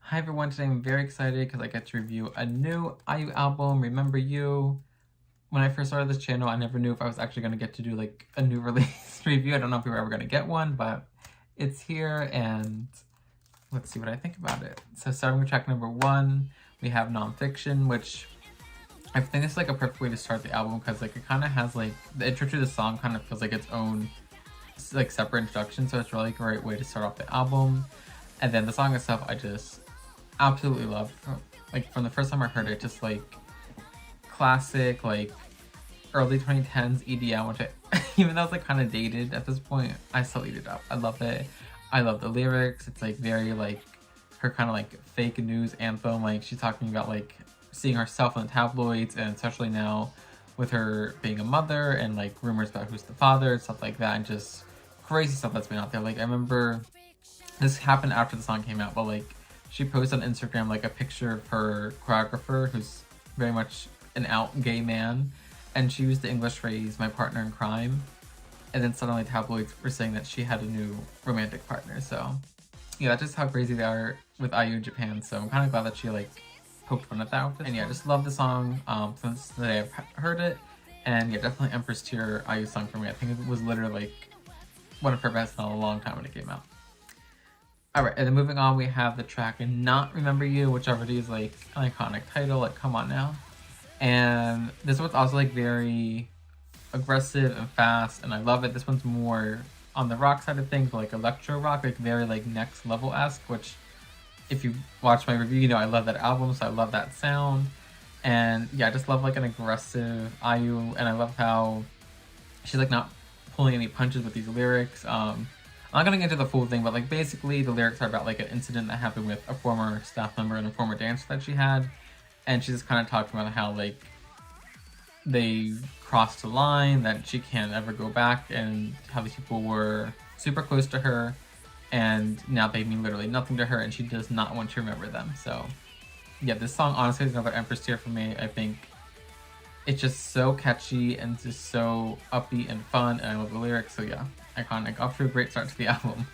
Hi everyone, today I'm very excited because I get to review a new IU album, Remember You. When I first started this channel, I never knew if I was actually going to get to do like a new release review. I don't know if we were ever going to get one, but it's here and let's see what I think about it. So starting with track number 1, we have Nonfiction, which I think it's like a perfect way to start the album because like it kind of has like, the intro to the song kind of feels like its own like separate introduction, so it's really a great way to start off the album. And then the song itself, I just absolutely love. Like from the first time I heard it, just like classic, like early 2010s EDM, which I, even though it's like kind of dated at this point, I still eat it up. I love it. I love the lyrics. It's like very like her kind of like fake news anthem. Like she's talking about like seeing herself in the tabloids, and especially now with her being a mother and like rumors about who's the father and stuff like that, and just crazy stuff that's been out there. Like I remember this happened after the song came out, but like she posted on Instagram like a picture of her choreographer, who's very much an out gay man, and she used the English phrase "my partner in crime," and then suddenly tabloids were saying that she had a new romantic partner. So yeah, that's just how crazy they are with IU in Japan. So I'm kind of glad that she like poked fun at that. And yeah, I just love the song since the day I've heard it, and yeah, definitely Empress tier IU song for me. I think it was literally like one of her best in a long time when it came out. Alright, and then moving on, we have the track Not Remember You, which already is like an iconic title, like come on now. And this one's also like very aggressive and fast, and I love it. This one's more on the rock side of things, like electro rock, like very like next level-esque, which if you watch my review, you know I love that album, so I love that sound. And yeah, I just love like an aggressive IU, and I love how she's like not pulling any punches with these lyrics. I'm not gonna get into the full thing, but like basically the lyrics are about like an incident that happened with a former staff member and a former dancer that she had, and she's just kind of talking about how like they crossed the line, that she can't ever go back, and how these people were super close to her and now they mean literally nothing to her, and she does not want to remember them. So yeah, this song honestly is another Empress tier for me. I think it's just so catchy and just so upbeat and fun, and I love the lyrics. So yeah, iconic. Off to a great start to the album.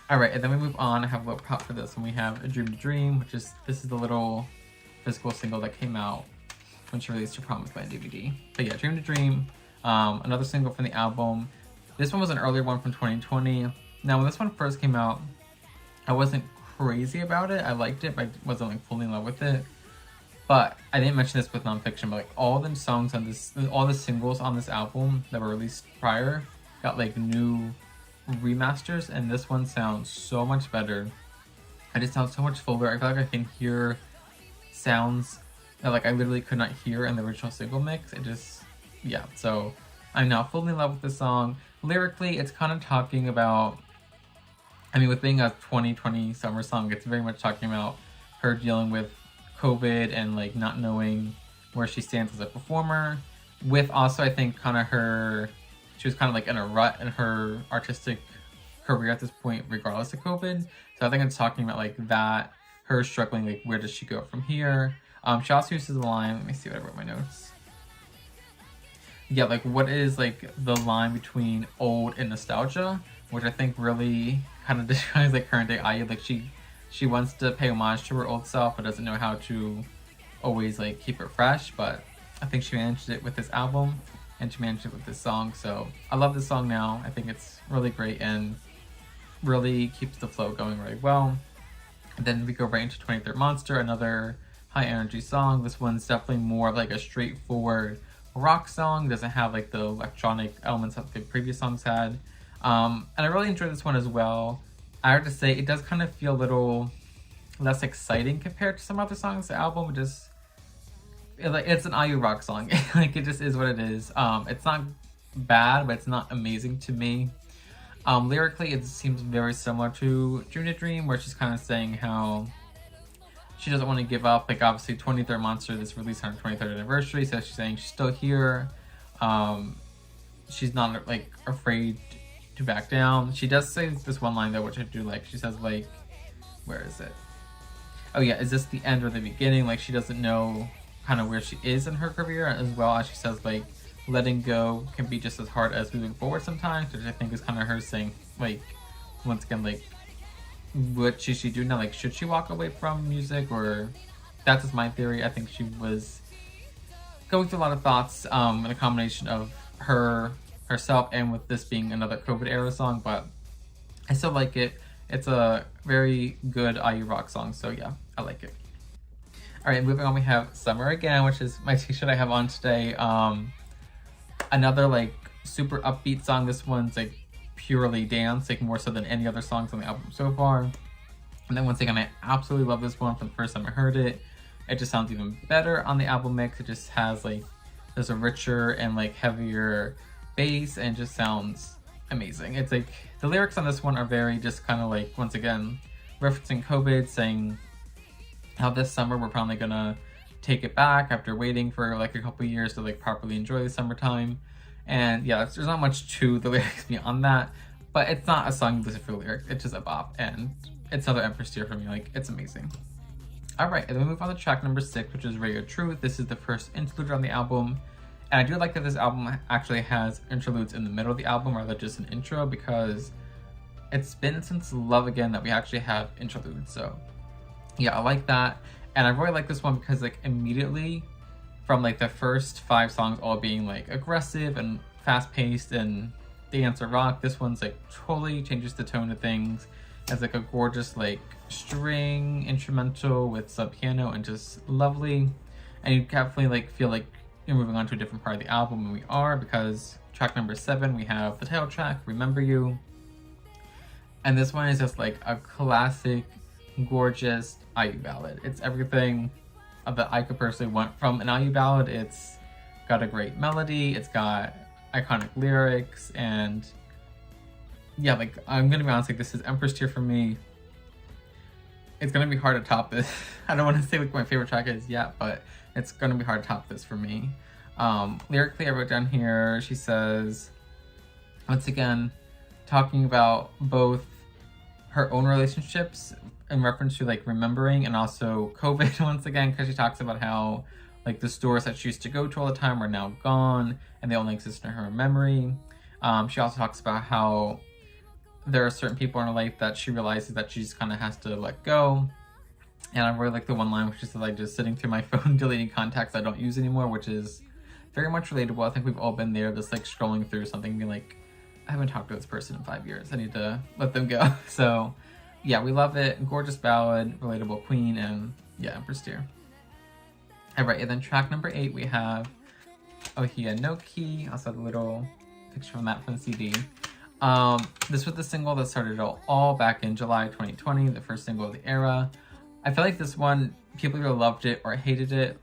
Alright, and then we move on. I have a little prop for this, and we have A Dream to Dream, which is, this is the little physical single that came out when she released her Promise Land DVD. But yeah, Dream to Dream, another single from the album. This one was an earlier one from 2020. Now, when this one first came out, I wasn't crazy about it. I liked it, but I wasn't like fully in love with it. But I didn't mention this with Nonfiction, but like all the songs on this, all the singles on this album that were released prior got like new remasters, and this one sounds so much better. It just sounds so much fuller. I feel like I can hear sounds that like I literally could not hear in the original single mix. It just, yeah. So I'm now fully in love with the song. Lyrically, it's kind of talking about, I mean, with being a 2020 summer song, it's very much talking about her dealing with COVID and like not knowing where she stands as a performer, with also I think kind of her, she was kind of like in a rut in her artistic career at this point regardless of COVID. So I think it's talking about like that, her struggling, like where does she go from here. She also uses the line, let me see what I wrote in my notes. Yeah, like what is like the line between old and nostalgia, which I think really kind of describes like current day IU. Like she wants to pay homage to her old self, but doesn't know how to always like keep it fresh. But I think she managed it with this album, and she managed it with this song. So I love this song now. I think it's really great and really keeps the flow going really well. And then we go right into 23rd Monster, another high energy song. This one's definitely more of like a straightforward rock song. Doesn't have like the electronic elements that the previous songs had. And I really enjoyed this one as well. I have to say, it does kind of feel a little less exciting compared to some other songs on the album. It's an IU rock song. Like it just is what it is. It's not bad, but it's not amazing to me. Lyrically, it seems very similar to Dream to Dream, where she's kind of saying how she doesn't want to give up. Like obviously 23rd Monster, this released on her 23rd anniversary, so she's saying she's still here. She's not like afraid to back down. She does say this one line though, which I do like. She says like, where is it? Oh yeah, is this the end or the beginning? Like she doesn't know kind of where she is in her career, as well as she says like letting go can be just as hard as moving forward sometimes, which I think is kind of her saying like, once again, like what should she do now? Like, should she walk away from music? Or that's just my theory. I think she was going through a lot of thoughts, in a combination of herself and with this being another COVID era song, but I still like it. It's a very good IU rock song, so yeah, I like it. Alright, moving on, we have Summer Again, which is my t-shirt I have on today. Another like super upbeat song. This one's like purely dance, like more so than any other songs on the album so far. And then once again, I absolutely love this one. From the first time I heard it, it just sounds even better on the album mix. It just has like, there's a richer and like heavier bass and just sounds amazing. It's like, the lyrics on this one are very just kind of like, once again, referencing COVID, saying how this summer we're probably gonna take it back after waiting for like a couple years to like properly enjoy the summertime. And yeah, there's not much to the lyrics beyond that, but it's not a song you listen for the lyrics. It's just a bop, and it's another Empress tier for me. Like, it's amazing. Alright, and then we move on to track number 6, which is Radio Truth. This is the first interlude on the album. And I do like that this album actually has interludes in the middle of the album rather than just an intro, because it's been since Love Again that we actually have interludes. So yeah, I like that. And I really like this one because like immediately from like the first 5 songs all being like aggressive and fast-paced and dance or rock, this one's like totally changes the tone of things. Has like a gorgeous like string instrumental with sub piano and just lovely, and you definitely like feel like you're moving on to a different part of the album, and we are, because track number 7 we have the title track, Remember You, and this one is just like a classic gorgeous IU ballad. It's everything that I could personally want from an IU ballad. It's got a great melody, it's got iconic lyrics, and yeah, like, I'm gonna be honest, like, this is Empress tier for me. It's gonna be hard to top this. I don't want to say like my favorite track is yet, but it's gonna be hard to top this for me. Lyrically, I wrote down here, she says, once again, talking about both her own relationships in reference to like remembering, and also COVID once again, because she talks about how like the stores that she used to go to all the time are now gone and they only exist in her memory. She also talks about how there are certain people in her life that she realizes that she just kind of has to let go. And I really like the one line which is like just sitting through my phone deleting contacts I don't use anymore, which is very much relatable. I think we've all been there, just like scrolling through something and being like, I haven't talked to this person in 5 years, I need to let them go. So yeah, we love it. Gorgeous ballad, relatable queen, and yeah, Empress tier. Alright, and then track number 8 we have Ohia no Ki. Also a little picture from that from the CD. This was the single that started it all back in July 2020, the first single of the era. I feel like this one, people either loved it or hated it.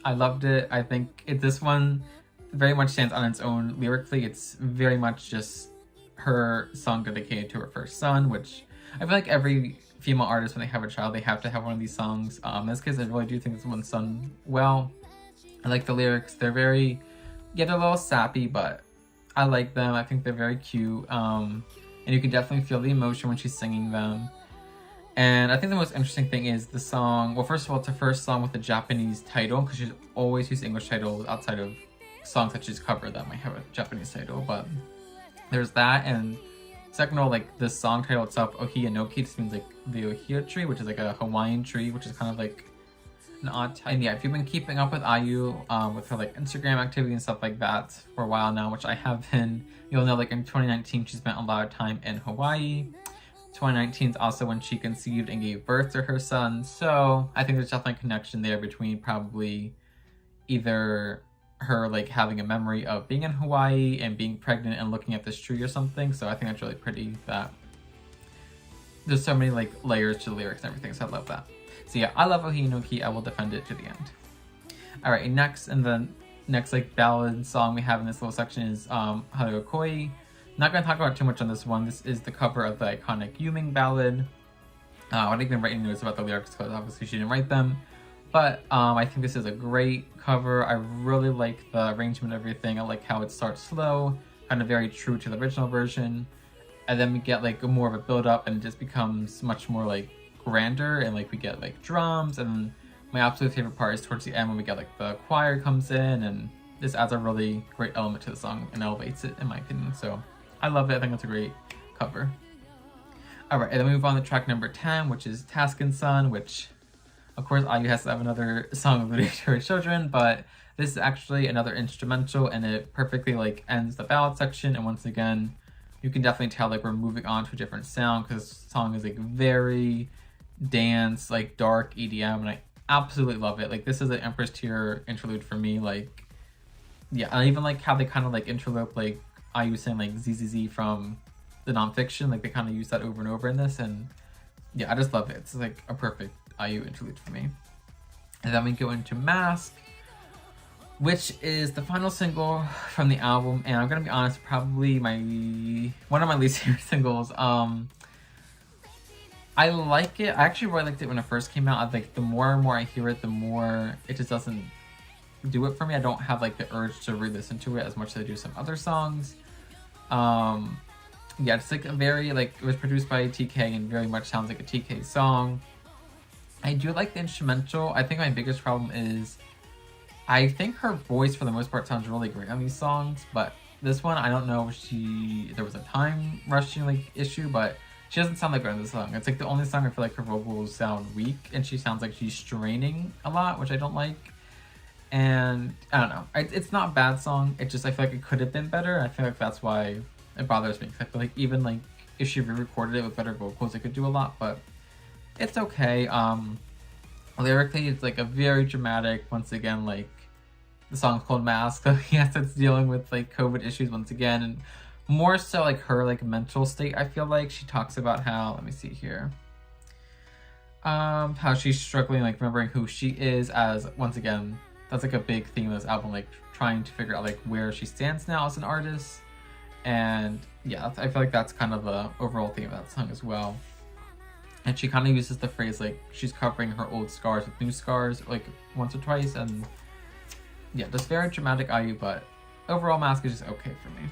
I loved it. I think this one very much stands on its own lyrically. It's very much just her song dedicated to her first son, which I feel like every female artist, when they have a child, they have to have one of these songs. In this case, I really do think this one's sung well. I like the lyrics. They're very, they're a little sappy, but I like them. I think they're very cute. And you can definitely feel the emotion when she's singing them. And I think the most interesting thing is the song, well, first of all, it's her first song with a Japanese title, because she's always used English titles outside of songs that she's covered that might have a Japanese title, but there's that. And second of all, like, the song title itself, Ohia no Ki, just means like the Ohia tree, which is like a Hawaiian tree, which is kind of like an odd type. And yeah, if you've been keeping up with IU, with her like Instagram activity and stuff like that for a while now, which I have been, you'll know like in 2019 she spent a lot of time in Hawaii. 2019 is also when she conceived and gave birth to her son, so I think there's definitely a connection there between probably either her like having a memory of being in Hawaii and being pregnant and looking at this tree or something. So I think that's really pretty that there's so many like layers to the lyrics and everything, so I love that. So yeah, I love Ohia no Ki. I will defend it to the end. Alright, next, and the next like ballad song we have in this little section is Haru Koi. Not going to talk about too much on this one. This is the cover of the iconic Ayumi ballad. I didn't even write any notes about the lyrics because obviously she didn't write them. But I think this is a great cover. I really like the arrangement of everything. I like how it starts slow, kind of very true to the original version. And then we get like more of a build up and it just becomes much more like grander, and like we get like drums, and my absolute favorite part is towards the end when we get like the choir comes in, and this adds a really great element to the song and elevates it in my opinion. So I love it. I think it's a great cover. Alright, and then we move on to track number 10, which is Taskinson, which, of course, Ayu has to have another song alluding to her children, but this is actually another instrumental, and it perfectly, like, ends the ballad section, and once again, you can definitely tell, like, we're moving on to a different sound, because the song is, like, very dance, like, dark EDM, and I absolutely love it. Like, this is an Empress tier interlude for me, like, yeah, I even like how they kind of, like, interlope, like, Ayu saying, like, ZZZ from the Nonfiction, like, they kind of use that over and over in this, and yeah, I just love it. It's, like, a perfect Ayu interlude for me. And then we go into Mask, which is the final single from the album, and I'm gonna be honest, probably one of my least favorite singles. I like it. I actually really liked it when it first came out. I like the more and more I hear it, the more it just doesn't do it for me. I don't have like the urge to re-listen to it as much as I do some other songs. Yeah, it's like a very, like, it was produced by TK and very much sounds like a TK song. I do like the instrumental. I think my biggest problem is I think her voice for the most part sounds really great on these songs, but this one, I don't know if there was a time rushing like issue, but she doesn't sound like her in this song. It's like the only song I feel like her vocals sound weak and she sounds like she's straining a lot, which I don't like. And I don't know, it's not a bad song. It just, I feel like it could have been better. I feel like that's why it bothers me. I feel like even like if she re-recorded it with better vocals, it could do a lot, but it's okay. Lyrically, it's like a very dramatic, once again, like the song's called Mask, so yes, it's dealing with like COVID issues once again, and more so like her like mental state. I feel like she talks about how, let me see here, how she's struggling like remembering who she is, as once again that's like a big theme of this album, like trying to figure out like where she stands now as an artist. And yeah, I feel like that's kind of a overall theme of that song as well. And she kind of uses the phrase like she's covering her old scars with new scars like once or twice, and yeah, just very dramatic Ayu, but overall Mask is just okay for me.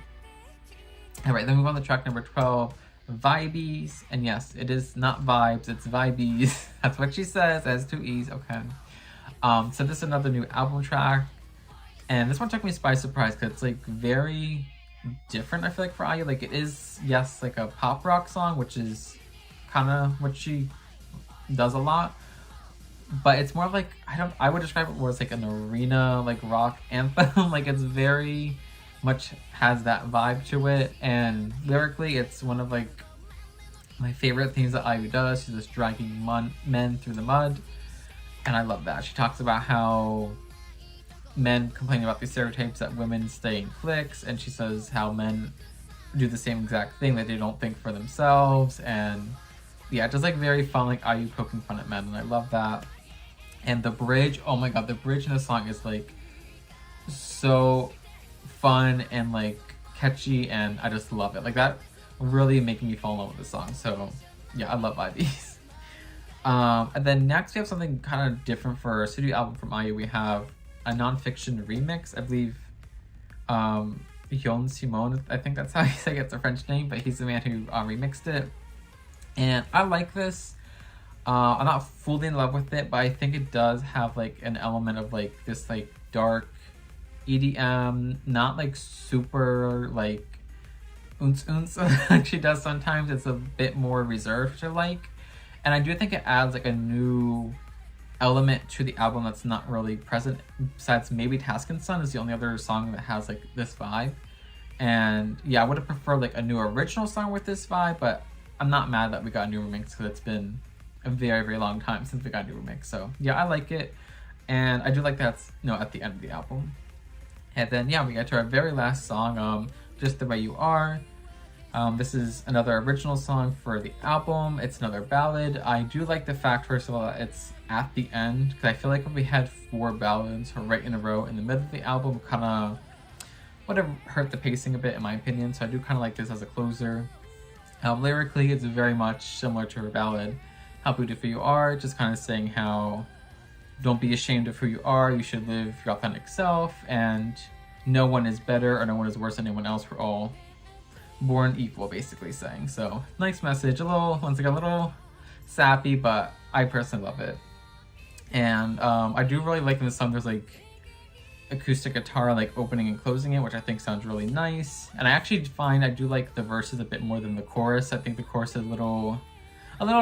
Alright, then we move on to track number 12, Vibes. And yes, it is not vibes, it's Vibes. That's what she says, it has 2 E's, okay. So this is another new album track, and this one took me by surprise because it's like very different, I feel like, for Ayu. Like, it is, yes, like a pop rock song, which is kind of what she does a lot, but it's more like, I would describe it more as like an arena like rock anthem. Like, it's very much has that vibe to it, and lyrically it's one of like my favorite things that Ayu does. She's just dragging men through the mud, and I love that. She talks about how men complain about these stereotypes that women stay in cliques, and she says how men do the same exact thing, that they don't think for themselves. And yeah, just like very fun, like Ayu poking fun at men, and I love that. And the bridge, oh my god, the bridge in the song is like so fun and like catchy, and I just love it. Like, that really making me fall in love with the song. So yeah, I love Vibes. And then next we have something kind of different for a studio album from Ayu. We have a Nonfiction remix. I believe Yohanne Simon, I think that's how you say it's a French name, but he's the man who remixed it. And I like this. I'm not fully in love with it, but I think it does have like an element of like this like dark EDM, not like super like like she does sometimes. It's a bit more reserved, which I like. And I do think it adds like a new element to the album that's not really present, besides maybe Taskinson is the only other song that has like this vibe. And yeah, I would have preferred like a new original song with this vibe, but I'm not mad that we got a new remix because it's been a very, very long time since we got a new remix. So yeah, I like it. And I do like that's, you know, at the end of the album. And then yeah, we get to our very last song, Just the Way You Are. This is another original song for the album. It's another ballad. I do like the fact, first of all, that it's at the end, because I feel like if we had 4 ballads right in a row in the middle of the album, kind of would have hurt the pacing a bit, in my opinion. So I do kind of like this as a closer. Lyrically, it's very much similar to her ballad, How Beautiful You Are, just kind of saying how don't be ashamed of who you are, you should live your authentic self, and no one is better or no one is worse than anyone else, we're all born equal, basically saying. So nice message, a little, once again, a little sappy, but I personally love it. And I do really like in this song, there's like acoustic guitar like opening and closing it, which I think sounds really nice. And I actually find I do like the verses a bit more than the chorus. I think the chorus is a little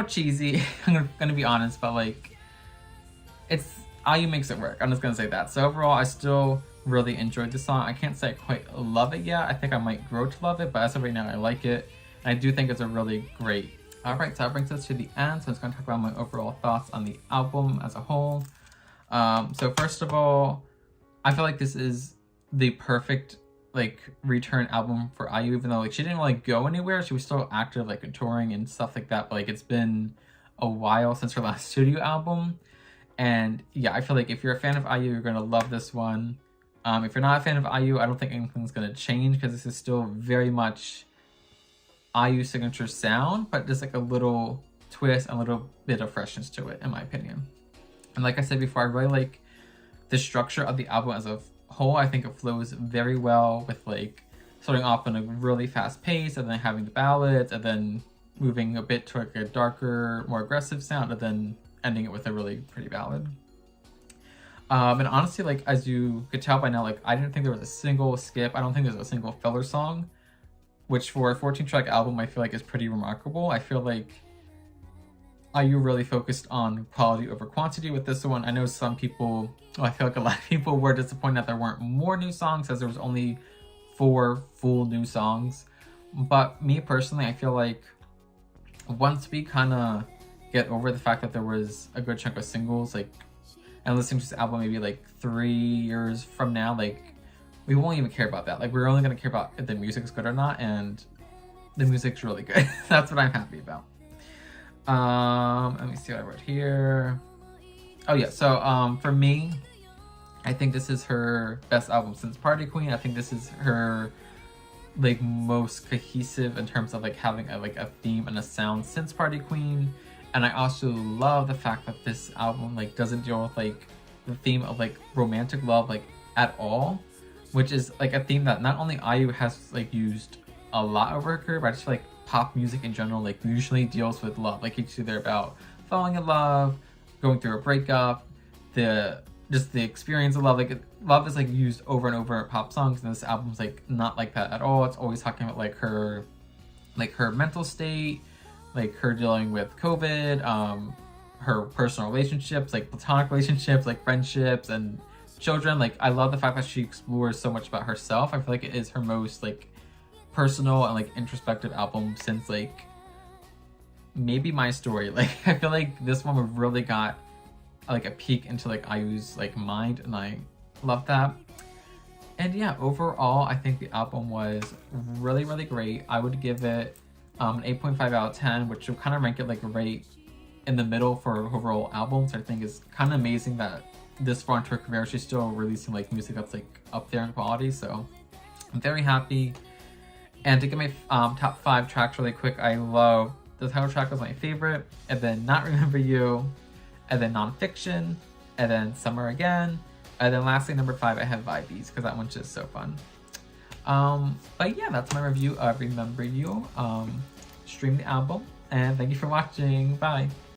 cheesy. I'm gonna be honest, but like Ayu makes it work. I'm just gonna say that. So overall, I still really enjoyed the song. I can't say I quite love it yet. I think I might grow to love it, but as of right now, I like it. And I do think it's a really great. Alright, so that brings us to the end. So I'm just gonna talk about my overall thoughts on the album as a whole. So first of all, I feel like this is the perfect like return album for Ayu, even though like she didn't really go anywhere. She was still active like in touring and stuff like that, but like it's been a while since her last studio album. And yeah, I feel like if you're a fan of Ayu, you're gonna love this one. If you're not a fan of Ayu, I don't think anything's gonna change because this is still very much Ayu's signature sound, but just like a little twist and a little bit of freshness to it, in my opinion. And like I said before, I really like the structure of the album as a whole. I think it flows very well with like starting off in a really fast pace and then having the ballads and then moving a bit to like a darker, more aggressive sound and then ending it with a really pretty ballad. And honestly, like as you could tell by now, like I didn't think there was a single skip. I don't think there's a single filler song, which for a 14-track album I feel like is pretty remarkable. I feel like Ayu really focused on quality over quantity with this one. I know some people, well, I feel like a lot of people were disappointed that there weren't more new songs, as there was only 4 full new songs. But me personally, I feel like once we kind of get over the fact that there was a good chunk of singles, like, and listening to this album maybe like 3 years from now, like, we won't even care about that. Like, we're only gonna care about if the music's good or not, and the music's really good. That's what I'm happy about. Let me see what I wrote here. Oh yeah, so for me, I think this is her best album since Party Queen. I think this is her like most cohesive in terms of like having a theme and a sound since Party Queen. And I also love the fact that this album like doesn't deal with like the theme of like romantic love like at all, which is like a theme that not only Ayu has like used a lot over her career, but I just feel like pop music in general like usually deals with love. Like it's either about falling in love, going through a breakup, just the experience of love. Like love is like used over and over in pop songs, and this album's like not like that at all. It's always talking about like her mental state, like her dealing with COVID, her personal relationships, like platonic relationships, like friendships and children. Like I love the fact that she explores so much about herself. I feel like it is her most like personal and like introspective album since like maybe My Story. Like I feel like this one really got like a peek into like Ayu's like mind, and I love that. And yeah, overall I think the album was really great. I would give it an 8.5 out of 10, which would kind of rank it like right in the middle for overall albums. I think is kind of amazing that this far into her career she's still releasing like music that's like up there in quality. So I'm very happy. And to get my top 5 tracks really quick, I love the title track was my favorite, and then Not Remember You, and then Nonfiction, and then Summer Again, and then lastly number 5 I have Vibes, because that one's just so fun. But yeah, that's my review of Remember You. Stream the album, and thank you for watching. Bye.